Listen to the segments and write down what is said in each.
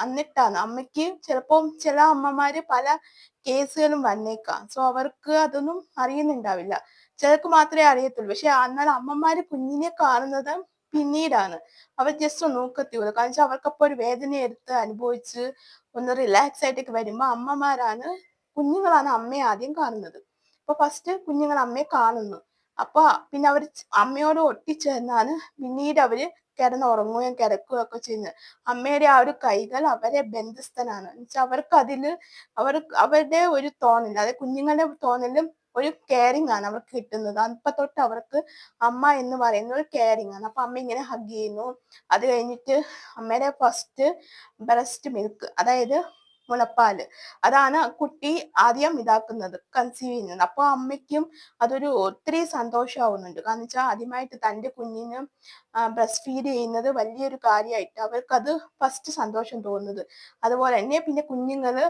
എന്നിട്ടാണ് അമ്മയ്ക്ക് ചിലപ്പം ചില അമ്മമാര് പല കേസുകളും വന്നേക്കാം. സോ അവർക്ക് അതൊന്നും അറിയുന്നുണ്ടാവില്ല. ചിലർക്ക് മാത്രമേ അറിയത്തുള്ളൂ. പക്ഷെ എന്നാൽ അമ്മമാര് കുഞ്ഞിനെ കാണുന്നത് പിന്നീടാണ്. അവർ ജസ്റ്റ് ഒന്ന് നോക്കത്തേ ഉള്ളൂ. കാരണം വെച്ചാൽ അവർക്കപ്പോ ഒരു വേദന എടുത്ത് അനുഭവിച്ച് ഒന്ന് റിലാക്സ് ആയിട്ടൊക്കെ വരുമ്പോ അമ്മമാരാണ് കുഞ്ഞുങ്ങളാണ് അമ്മയെ ആദ്യം കാണുന്നത്. അപ്പൊ ഫസ്റ്റ് കുഞ്ഞുങ്ങൾ അമ്മയെ കാണുന്നു. അപ്പൊ പിന്നെ അവര് അമ്മയോട് ഒട്ടിച്ചേർന്നാണ് പിന്നീട് അവര് കിടന്നുറങ്ങുകയും കിടക്കുകയും ഒക്കെ ചെയ്യുന്നത്. അമ്മയുടെ ആ ഒരു കൈകൾ അവരെ ബന്ധസ്ഥനാണ്. എന്നുവെച്ചാൽ അവർക്ക് അതില് അവരുടെ ഒരു തോന്നൽ, അതായത് കുഞ്ഞുങ്ങളുടെ തോന്നലും ഒരു കെയറിങ് ആണ് അവർക്ക് കിട്ടുന്നത്. അപ്പൊ തൊട്ട് അവർക്ക് അമ്മ എന്ന് പറയുന്ന ഒരു കെയറിങ് ആണ്. അപ്പൊ അമ്മ ഇങ്ങനെ ഹഗ് ചെയ്യുന്നു. അത് കഴിഞ്ഞിട്ട് അമ്മയുടെ ഫസ്റ്റ് ബ്രസ്റ്റ് മിൽക്ക്, അതായത് മുലപ്പാല്, അതാണ് കുട്ടി ആദ്യം ഇതാക്കുന്നത്, കൺസീവ് ചെയ്യുന്നത്. അപ്പൊ അമ്മയ്ക്കും അതൊരു ഒത്തിരി സന്തോഷമാവുന്നുണ്ട്. കാരണം വെച്ചാൽ ആദ്യമായിട്ട് തന്റെ കുഞ്ഞിന് ബ്രസ്റ്റ് ഫീഡ് ചെയ്യുന്നത് വലിയൊരു കാര്യമായിട്ട് അവർക്കത് ഫസ്റ്റ് സന്തോഷം തോന്നുന്നത്. അതുപോലെ തന്നെ പിന്നെ കുഞ്ഞുങ്ങള്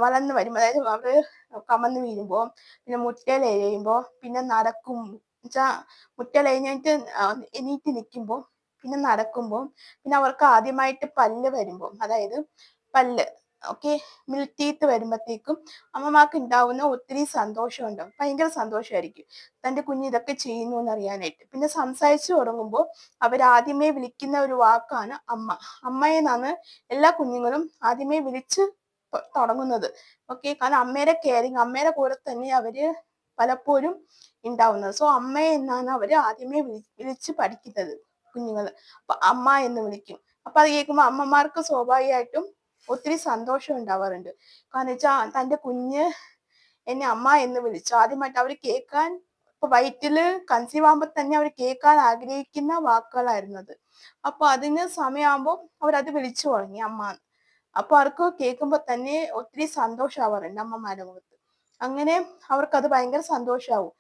വളർന്നു വരും, അതായത് അവര് കമന്ന് വീഴുമ്പോ, പിന്നെ മുട്ടയിലെഴയുമ്പോ, പിന്നെ നടക്കും വെച്ചാ മുട്ടയിലെഴഞ്ഞിട്ട് എണീറ്റ് നിൽക്കുമ്പോ, പിന്നെ നടക്കുമ്പോ, പിന്നെ അവർക്ക് ആദ്യമായിട്ട് പല്ല് വരുമ്പോ, അതായത് പല്ല് ഓക്കെ മിൽക്ക് ടീത്ത് വരുമ്പോഴത്തേക്കും അമ്മമാർക്ക് ഉണ്ടാവുന്ന ഒത്തിരി സന്തോഷമുണ്ടാവും. ഭയങ്കര സന്തോഷമായിരിക്കും തന്റെ കുഞ്ഞ് ഇതൊക്കെ ചെയ്യുന്നു എന്നറിയാനായിട്ട്. പിന്നെ സംസാരിച്ചു തുടങ്ങുമ്പോൾ അവരാദ്യമേ വിളിക്കുന്ന ഒരു വാക്കാണ് അമ്മ. അമ്മയെന്നാണ് എല്ലാ കുഞ്ഞുങ്ങളും ആദ്യമേ വിളിച്ച് തുടങ്ങുന്നത്. ഓക്കെ, കാരണം അമ്മയുടെ കെയറിങ്, അമ്മയുടെ കൂടെ തന്നെ അവര് പലപ്പോഴും ഉണ്ടാവുന്നത്. സോ അമ്മ എന്നാണ് അവര് ആദ്യമേ വിളിച്ച് പഠിക്കുന്നത് കുഞ്ഞുങ്ങൾ. അപ്പൊ അമ്മ എന്ന് വിളിക്കും. അപ്പൊ അത് കേൾക്കുമ്പോൾ അമ്മമാർക്ക് സ്വാഭാവികമായിട്ടും ഒത്തിരി സന്തോഷം ഉണ്ടാവാറുണ്ട്. കാരണം വെച്ചാൽ തന്റെ കുഞ്ഞ് എന്നെ അമ്മ എന്ന് വിളിച്ചു. ആദ്യമായിട്ട് അവർ കേൾക്കാൻ, ഇപ്പൊ വയറ്റില് കൺസീവ് ആകുമ്പോൾ തന്നെ അവർ കേൾക്കാൻ ആഗ്രഹിക്കുന്ന വാക്കുകളായിരുന്നു അത്. അപ്പൊ അതിന് സമയമാകുമ്പോൾ അവരത് വിളിച്ചു തുടങ്ങി അമ്മ. അപ്പൊ അവർക്ക് കേൾക്കുമ്പോൾ തന്നെ ഒത്തിരി സന്തോഷമാവാറുണ്ട് അമ്മമാരുടെ മുഖത്ത്. അങ്ങനെ അവർക്കത് ഭയങ്കര സന്തോഷമാവും.